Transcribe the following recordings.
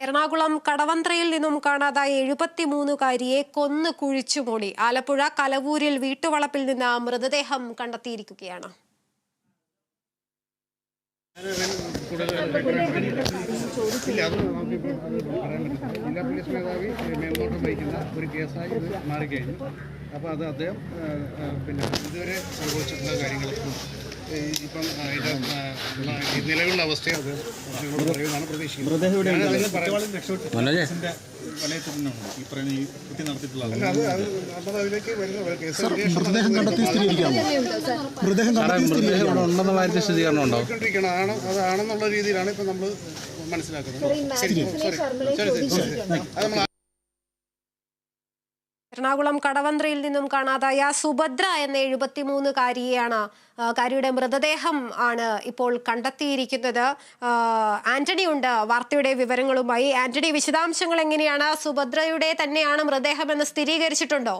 എറണാകുളം കടവന്ത്രയിൽ നിന്നും കാണാതായ 73-കാരിയെ കൊന്നു കുഴിച്ചുമൂടി. ആലപ്പുഴ കലവൂരിൽ വീട്ടുവളപ്പിൽ നിന്ന് മൃതദേഹം കണ്ടെത്തിയിരിക്കുകയാണ്. ജില്ലാ പോലീസ് മേധാവി മേൽനോട്ടം വഹിക്കുന്ന ഒരു കേസായി ഇത് മാറിക്കഴിഞ്ഞു. അപ്പോൾ അത് അദ്ദേഹം ഇതുവരെ സംഭവിച്ചിട്ടുള്ള കാര്യങ്ങളൊക്കെ ഇപ്പം അതിൻ്റെ നിലവിലുള്ള അവസ്ഥയെ അത് പറയുമെന്നാണ് പ്രതീക്ഷിക്കുന്നത്. അതിലേക്ക് അതാണെന്നുള്ള രീതിയിലാണ് ഇപ്പം നമ്മൾ മനസ്സിലാക്കുന്നത്. എറണാകുളം കടവന്ത്രയിൽ നിന്നും കാണാതായ സുഭദ്ര എന്ന 73-കാരിയുടെ മൃതദേഹം ആണ് ഇപ്പോൾ കണ്ടെത്തിയിരിക്കുന്നത്. ആന്റണി ഉണ്ട് വാർത്തയുടെ വിവരങ്ങളുമായി. ആന്റണി, വിശദാംശങ്ങൾ എങ്ങനെയാണ്? സുഭദ്രയുടെ തന്നെയാണ് മൃതദേഹമെന്ന് സ്ഥിരീകരിച്ചിട്ടുണ്ടോ?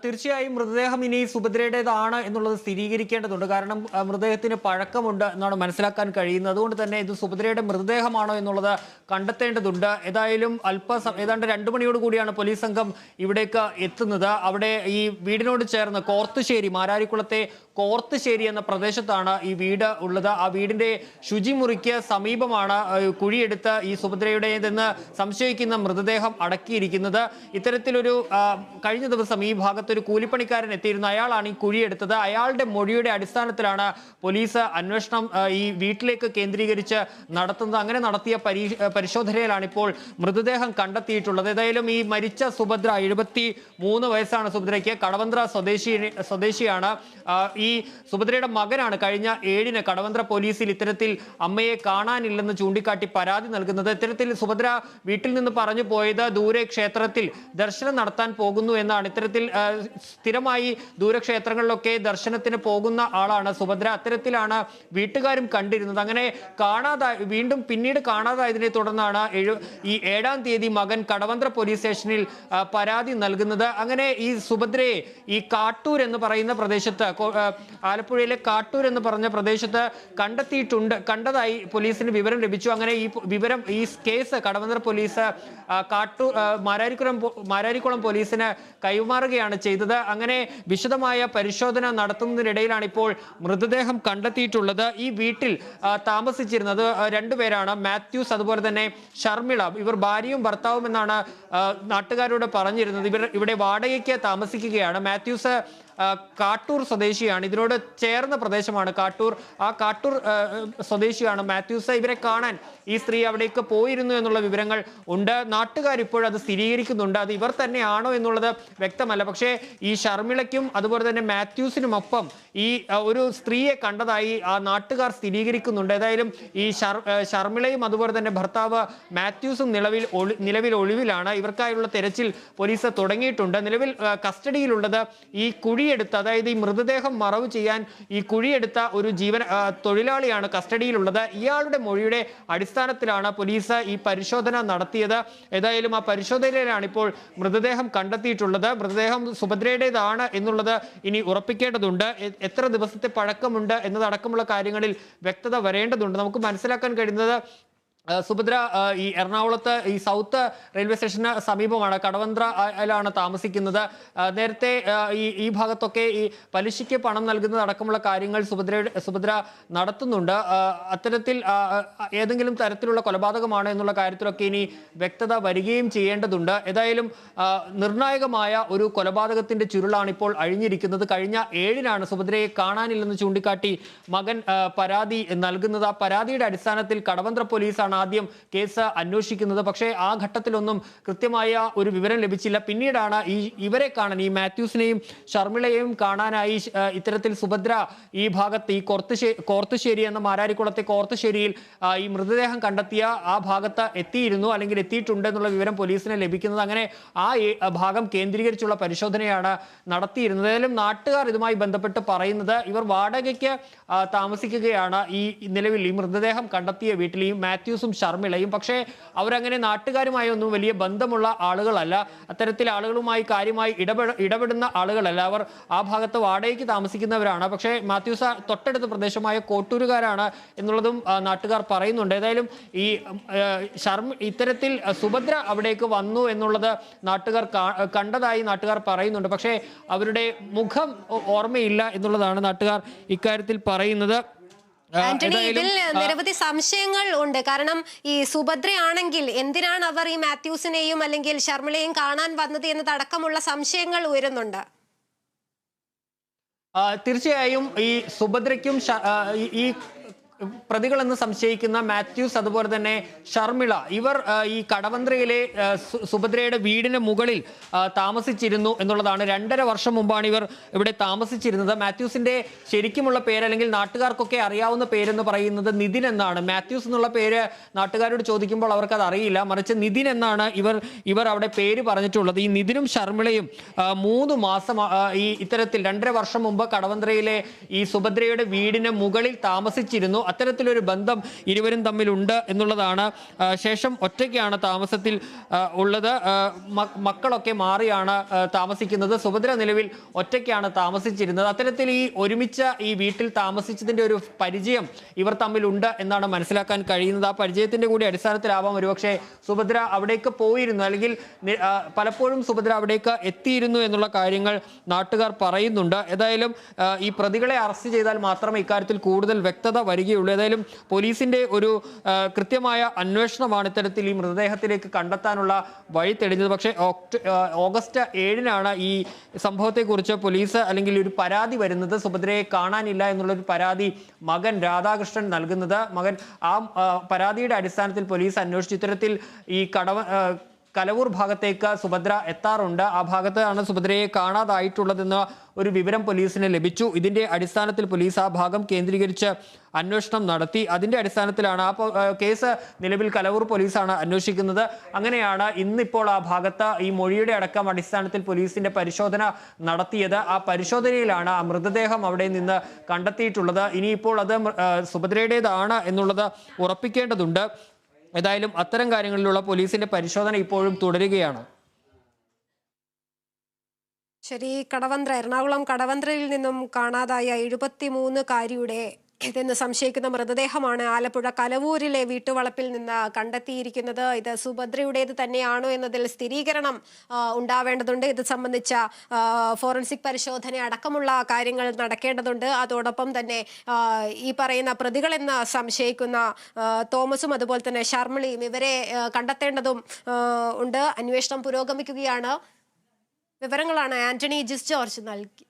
തീർച്ചയായും മൃതദേഹം ഇനി സുഭദ്രയുടേതാണ് എന്നുള്ളത് സ്ഥിരീകരിക്കേണ്ടതുണ്ട്. കാരണം മൃതദേഹത്തിന് പഴക്കമുണ്ട് എന്നാണ് മനസ്സിലാക്കാൻ കഴിയുന്നത്. അതുകൊണ്ട് തന്നെ ഇത് സുഭദ്രയുടെ മൃതദേഹമാണോ എന്നുള്ളത് കണ്ടെത്തേണ്ടതുണ്ട്. ഏതായാലും ഏതാണ്ട് 2 മണിയോട് കൂടിയാണ് പോലീസ് സംഘം ഇവിടേക്ക് എത്തുന്നത്. അവിടെ ഈ വീടിനോട് ചേർന്ന് കോർത്തുശ്ശേരി, മാരാരിക്കുളത്തെ കോർത്തുശ്ശേരി എന്ന പ്രദേശത്താണ് ഈ വീട് ഉള്ളത്. ആ വീടിന്റെ ശുചിമുറിക്ക് സമീപമാണ് കുഴിയെടുത്ത് ഈ സുഭദ്രയുടേതെന്ന് സംശയിക്കുന്ന മൃതദേഹം അടക്കിയിരിക്കുന്നത്. ഇത്തരത്തിലൊരു കഴിഞ്ഞ ദിവസം ഈ ഭാഗത്തൊരു കൂലിപ്പണിക്കാരൻ എത്തിയിരുന്നു. അയാളാണ് ഈ കുഴിയെടുത്തത്. അയാളുടെ മൊഴിയുടെ അടിസ്ഥാനത്തിലാണ് പോലീസ് അന്വേഷണം ഈ വീട്ടിലേക്ക് കേന്ദ്രീകരിച്ച് നടത്തുന്നത്. അങ്ങനെ നടത്തിയ പരിശോധനയിലാണ് ഇപ്പോൾ മൃതദേഹം കണ്ടെത്തിയിട്ടുള്ളത്. ഏതായാലും ഈ മരിച്ച സുഭദ്ര 73 വയസ്സാണ് സുഭദ്രയ്ക്ക്. കടവന്ത്ര സ്വദേശിയാണ്. ഈ സുഭദ്രയുടെ മകനാണ് കഴിഞ്ഞ 7-ന് കടവന്ത്ര പോലീസിൽ ഇത്തരത്തിൽ അമ്മയെ കാണാനില്ലെന്ന് ചൂണ്ടിക്കാട്ടി പരാതി നൽകുന്നത്. ഇത്തരത്തിൽ സുഭദ്ര വീട്ടിൽ നിന്ന് പറഞ്ഞു പോയത് ദൂരെ ക്ഷേത്രത്തിൽ ദർശനം നടത്താൻ പോകുന്നു എന്നാണ്. ഇത്തരത്തിൽ സ്ഥിരമായി ദൂരക്ഷേത്രങ്ങളിലൊക്കെ ദർശനത്തിന് പോകുന്ന ആളാണ് സുഭദ്ര. അത്തരത്തിലാണ് വീട്ടുകാരും കണ്ടിരുന്നത്. അങ്ങനെ വീണ്ടും പിന്നീട് കാണാതായതിനെ തുടർന്നാണ് ഈ 7-ാം തീയതി മകൻ കടവന്ത്ര പോലീസ് സ്റ്റേഷനിൽ പരാതി നൽകുന്നത്. അങ്ങനെ ഈ സുഭദ്രയെ ഈ കാട്ടൂർ എന്ന് പറയുന്ന പ്രദേശത്ത്, ആലപ്പുഴയിലെ കാട്ടൂർ എന്ന് പറഞ്ഞ പ്രദേശത്ത് കണ്ടതായി പോലീസിന് വിവരം ലഭിച്ചു. അങ്ങനെ ഈ കേസ് കടവന്ത്ര പോലീസ് മാരാരിക്കുളം പോലീസിന് കൈമാറുകയാണ് ചെയ്തത്. അങ്ങനെ വിശദമായ പരിശോധന നടത്തുന്നതിനിടയിലാണ് ഇപ്പോൾ മൃതദേഹം കണ്ടെത്തിയിട്ടുള്ളത്. ഈ വീട്ടിൽ താമസിച്ചിരുന്നത് 2 പേരാണ്, മാത്യൂസ് അതുപോലെ തന്നെ ഷർമിള. ഇവർ ഭാര്യയും ഭർത്താവും എന്നാണ് നാട്ടുകാരോട് പറഞ്ഞിരുന്നത്. ഇവിടെ വാടകയ്ക്ക് താമസിക്കുകയാണ്. മാത്യൂസ് കാട്ടൂർ സ്വദേശിയാണ്. ഇതിനോട് ചേർന്ന പ്രദേശമാണ് കാട്ടൂർ. ആ കാട്ടൂർ സ്വദേശിയാണ് മാത്യൂസ്. ഇവരെ കാണാൻ ഈ സ്ത്രീ അവിടേക്ക് പോയിരുന്നു എന്നുള്ള വിവരങ്ങൾ ഉണ്ട്. നാട്ടുകാർ ഇപ്പോഴത് സ്ഥിരീകരിക്കുന്നുണ്ട്. അത് ഇവർ തന്നെയാണോ എന്നുള്ളത് വ്യക്തമല്ല. പക്ഷേ ഈ ഷർമിളയ്ക്കും അതുപോലെ തന്നെ മാത്യൂസിനുമൊപ്പം ഈ ഒരു സ്ത്രീയെ കണ്ടതായി ആ നാട്ടുകാർ സ്ഥിരീകരിക്കുന്നുണ്ട്. ഏതായാലും ഈ ഷർമിളയും അതുപോലെ തന്നെ ഭർത്താവ് മാത്യൂസും നിലവിൽ ഒളിവിലാണ്. ഇവർക്കായുള്ള തെരച്ചിൽ പോലീസ് തുടങ്ങിയിട്ടുണ്ട്. നിലവിൽ കസ്റ്റഡിയിലുള്ളത് ഈ കുഴിയെടുത്ത, അതായത് ഈ മൃതദേഹം മറവ് ചെയ്യാൻ ഈ കുഴിയെടുത്ത ഒരു തൊഴിലാളിയാണ് കസ്റ്റഡിയിലുള്ളത്. ഇയാളുടെ മൊഴിയുടെ അടിസ്ഥാനത്തിലാണ് പോലീസ് ഈ പരിശോധന നടത്തിയത്. ഏതായാലും ആ പരിശോധനയിലാണ് ഇപ്പോൾ മൃതദേഹം കണ്ടെത്തിയിട്ടുള്ളത്. മൃതദേഹം സുഭദ്രയുടേതാണ് എന്നുള്ളത് ഇനി ഉറപ്പിക്കേണ്ടതുണ്ട്. എത്ര ദിവസത്തെ പഴക്കമുണ്ട് എന്നതടക്കമുള്ള കാര്യങ്ങളിൽ വ്യക്തത വരേണ്ടതുണ്ട്. നമുക്ക് മനസ്സിലാക്കാൻ കഴിയുന്നത് സുഭദ്ര ഈ എറണാകുളത്ത് ഈ സൗത്ത് റെയിൽവേ സ്റ്റേഷന് സമീപമാണ്, കടവന്ത്രയിലാണ് താമസിക്കുന്നത്. നേരത്തെ ഈ ഭാഗത്തൊക്കെ ഈ പലിശയ്ക്ക് പണം നൽകുന്നതടക്കമുള്ള കാര്യങ്ങൾ സുഭദ്ര നടത്തുന്നുണ്ട്. അത്തരത്തിൽ ഏതെങ്കിലും തരത്തിലുള്ള കൊലപാതകമാണ് എന്നുള്ള കാര്യത്തിലൊക്കെ ഇനി വ്യക്തത വരികയും ചെയ്യേണ്ടതുണ്ട്. ഏതായാലും നിർണായകമായ ഒരു കൊലപാതകത്തിന്റെ ചുരുളാണ് ഇപ്പോൾ അഴിഞ്ഞിരിക്കുന്നത്. കഴിഞ്ഞ 7-നാണ് സുഭദ്രയെ കാണാനില്ലെന്ന് ചൂണ്ടിക്കാട്ടി മകൻ പരാതി നൽകുന്നത്. ആ പരാതിയുടെ അടിസ്ഥാനത്തിൽ കടവന്ത്ര പോലീസാണ് ആദ്യം കേസ് അന്വേഷിക്കുന്നത്. പക്ഷേ ആ ഘട്ടത്തിലൊന്നും കൃത്യമായ ഒരു വിവരം ലഭിച്ചില്ല. പിന്നീടാണ് ഇവരെ കാണാൻ, ഈ മാത്യൂസിനെയും ഷർമിളയെയും കാണാനായി ഇത്തരത്തിൽ സുഭദ്ര ഈ ഭാഗത്ത് ഈ കോർത്തുശ്ശേരി എന്ന മാരാരിക്കുളത്തെ കോർത്തുശ്ശേരിയിൽ ഈ മൃതദേഹം കണ്ടെത്തിയ ആ ഭാഗത്ത് എത്തിയിരുന്നു, അല്ലെങ്കിൽ എത്തിയിട്ടുണ്ട് എന്നുള്ള വിവരം പോലീസിന് ലഭിക്കുന്നത്. അങ്ങനെ ആ ഭാഗം കേന്ദ്രീകരിച്ചുള്ള പരിശോധനയാണ് നടത്തിയിരുന്നത്. ഏതായാലും നാട്ടുകാർ ഇതുമായി ബന്ധപ്പെട്ട് പറയുന്നത് ഇവർ വാടകയ്ക്ക് താമസിക്കുകയാണ് ഈ നിലവിൽ ഈ മൃതദേഹം കണ്ടെത്തിയ വീട്ടിൽ. ഈ മാത്യൂസും മാത്യൂസും ഷർമിളയും. പക്ഷേ അവരങ്ങനെ നാട്ടുകാരുമായി ഒന്നും വലിയ ബന്ധമുള്ള ആളുകളല്ല, അത്തരത്തിൽ ആളുകളുമായി കാര്യമായി ഇടപെടുന്ന ആളുകളല്ല. അവർ ആ ഭാഗത്ത് വാടകയ്ക്ക് താമസിക്കുന്നവരാണ്. പക്ഷേ മാത്യൂസ തൊട്ടടുത്ത പ്രദേശമായ കോട്ടൂരുകാരാണ് എന്നുള്ളതും നാട്ടുകാർ പറയുന്നുണ്ട്. ഏതായാലും ഈ ഇത്തരത്തിൽ സുഭദ്ര അവിടേക്ക് വന്നു എന്നുള്ളത് നാട്ടുകാർ കണ്ടതായി നാട്ടുകാർ പറയുന്നുണ്ട്. പക്ഷേ അവരുടെ മുഖം ഓർമ്മയില്ല എന്നുള്ളതാണ് നാട്ടുകാർ ഇക്കാര്യത്തിൽ പറയുന്നത്. ആന്റണി, ഇതിൽ നിരവധി സംശയങ്ങൾ ഉണ്ട്. കാരണം ഈ സുഭദ്രയാണെങ്കിൽ എന്തിനാണ് അവർ ഈ മാത്യൂസിനെയും അല്ലെങ്കിൽ ഷർമിളയെയും കാണാൻ വന്നത് എന്നതടക്കമുള്ള സംശയങ്ങൾ ഉയരുന്നുണ്ട്. തീർച്ചയായും ഈ സുഭദ്രയ്ക്കും ഈ പ്രതികളെന്ന് സംശയിക്കുന്ന മാത്യൂസ് അതുപോലെ തന്നെ ഷർമിള ഇവർ ഈ കടവന്ത്രയിലെ സുഭദ്രയുടെ വീടിന് മുകളിൽ താമസിച്ചിരുന്നു എന്നുള്ളതാണ്. 2.5 വർഷം മുമ്പാണ് ഇവർ ഇവിടെ താമസിച്ചിരുന്നത്. മാത്യൂസിന്റെ ശരിക്കുമുള്ള പേര് അല്ലെങ്കിൽ നാട്ടുകാർക്കൊക്കെ അറിയാവുന്ന പേരെന്ന് പറയുന്നത് നിതിൻ എന്നാണ്. മാത്യൂസ് എന്നുള്ള പേര് നാട്ടുകാരോട് ചോദിക്കുമ്പോൾ അവർക്കത് അറിയില്ല, മറിച്ച് നിതിൻ എന്നാണ് ഇവർ അവിടെ പേര് പറഞ്ഞിട്ടുള്ളത്. ഈ നിതിനും ഷർമിളയും 3 മാസം ഈ ഇത്തരത്തിൽ 2.5 വർഷം മുമ്പ് കടവന്ത്രയിലെ ഈ സുഭദ്രയുടെ വീടിന് മുകളിൽ താമസിച്ചിരുന്നു. അത്തരത്തിലൊരു ബന്ധം ഇരുവരും തമ്മിലുണ്ട് എന്നുള്ളതാണ്. ശേഷം ഒറ്റയ്ക്കാണ് താമസത്തിൽ ഉള്ളത്. മക്കളൊക്കെ മാറിയാണ് താമസിക്കുന്നത്. സുഭദ്ര നിലവിൽ ഒറ്റയ്ക്കാണ് താമസിച്ചിരുന്നത്. അത്തരത്തിൽ ഈ ഒരുമിച്ച് ഈ വീട്ടിൽ താമസിച്ചതിന്റെ ഒരു പരിചയം ഇവർ തമ്മിലുണ്ട് എന്നാണ് മനസ്സിലാക്കാൻ കഴിയുന്നത്. ആ പരിചയത്തിന്റെ കൂടി അടിസ്ഥാനത്തിലാവാം ഒരുപക്ഷെ സുഭദ്ര അവിടേക്ക് പോയിരുന്നു, അല്ലെങ്കിൽ പലപ്പോഴും സുഭദ്ര അവിടേക്ക് എത്തിയിരുന്നു എന്നുള്ള കാര്യങ്ങൾ നാട്ടുകാർ പറയുന്നുണ്ട്. ഏതായാലും ഈ പ്രതികളെ അറസ്റ്റ് ചെയ്താൽ മാത്രമേ ഇക്കാര്യത്തിൽ കൂടുതൽ വ്യക്തത വരികയുള്ളൂ. ഏതായാലും പോലീസിന്റെ ഒരു കൃത്യമായ അന്വേഷണമാണ് ഇത്തരത്തിൽ ഈ മൃതദേഹത്തിലേക്ക് കണ്ടെത്താനുള്ള വഴി തെളിഞ്ഞത്. പക്ഷേ ഓഗസ്റ്റ് 7-നാണ് ഈ സംഭവത്തെക്കുറിച്ച് പോലീസ് അല്ലെങ്കിൽ ഒരു പരാതി വരുന്നത്. സുഭദ്രയെ കാണാനില്ല എന്നുള്ളൊരു പരാതി മകൻ രാധാകൃഷ്ണൻ നൽകുന്നത്. മകൻ ആ പരാതിയുടെ അടിസ്ഥാനത്തിൽ പോലീസ് അന്വേഷിച്ചു. ഇത്തരത്തിൽ ഈ കലവൂർ ഭാഗത്തേക്ക് സുഭദ്ര എത്താറുണ്ട്. ആ ഭാഗത്താണ് സുഭദ്രയെ കാണാതായിട്ടുള്ളതെന്ന് ഒരു വിവരം പോലീസിന് ലഭിച്ചു. ഇതിന്റെ അടിസ്ഥാനത്തിൽ പോലീസ് ആ ഭാഗം കേന്ദ്രീകരിച്ച് അന്വേഷണം നടത്തി. അതിന്റെ അടിസ്ഥാനത്തിലാണ് ആ കേസ് നിലവിൽ കലവൂർ പോലീസാണ് അന്വേഷിക്കുന്നത്. അങ്ങനെയാണ് ഇന്നിപ്പോൾ ആ ഭാഗത്ത് ഈ മൊഴിയുടെ അടക്കം അടിസ്ഥാനത്തിൽ പോലീസിന്റെ പരിശോധന നടത്തിയത്. ആ പരിശോധനയിലാണ് ആ മൃതദേഹം അവിടെ നിന്ന് കണ്ടെത്തിയിട്ടുള്ളത്. ഇനിയിപ്പോൾ അത് സുഭദ്രയുടേതാണ് എന്നുള്ളത് ഉറപ്പിക്കേണ്ടതുണ്ട്. ഏതായാലും അത്തരം കാര്യങ്ങളിലുള്ള പോലീസിന്റെ പരിശോധന ഇപ്പോഴും തുടരുകയാണ്. ശരി, എറണാകുളം കടവന്ത്രയിൽ നിന്നും കാണാതായ 73-കാരിയുടെ ഇതെന്ന് സംശയിക്കുന്ന മൃതദേഹമാണ് ആലപ്പുഴ കലവൂരിലെ വീട്ടുവളപ്പിൽ നിന്ന് കണ്ടെത്തിയിരിക്കുന്നത്. ഇത് സുഭദ്രയുടേത് തന്നെയാണോ എന്നതിൽ സ്ഥിരീകരണം ഉണ്ടാവേണ്ടതുണ്ട്. ഇത് സംബന്ധിച്ച ഫോറൻസിക് പരിശോധന അടക്കമുള്ള കാര്യങ്ങൾ നടക്കേണ്ടതുണ്ട്. അതോടൊപ്പം തന്നെ ഈ പറയുന്ന പ്രതികളെന്ന് സംശയിക്കുന്ന തോമസും അതുപോലെ തന്നെ ഷർമിളയും ഇവരെ കണ്ടെത്തേണ്ടതും ഉണ്ട്. അന്വേഷണം പുരോഗമിക്കുകയാണ്. വിവരങ്ങളാണ് ആന്റണി ജിസ് ജോർജ് നൽകി.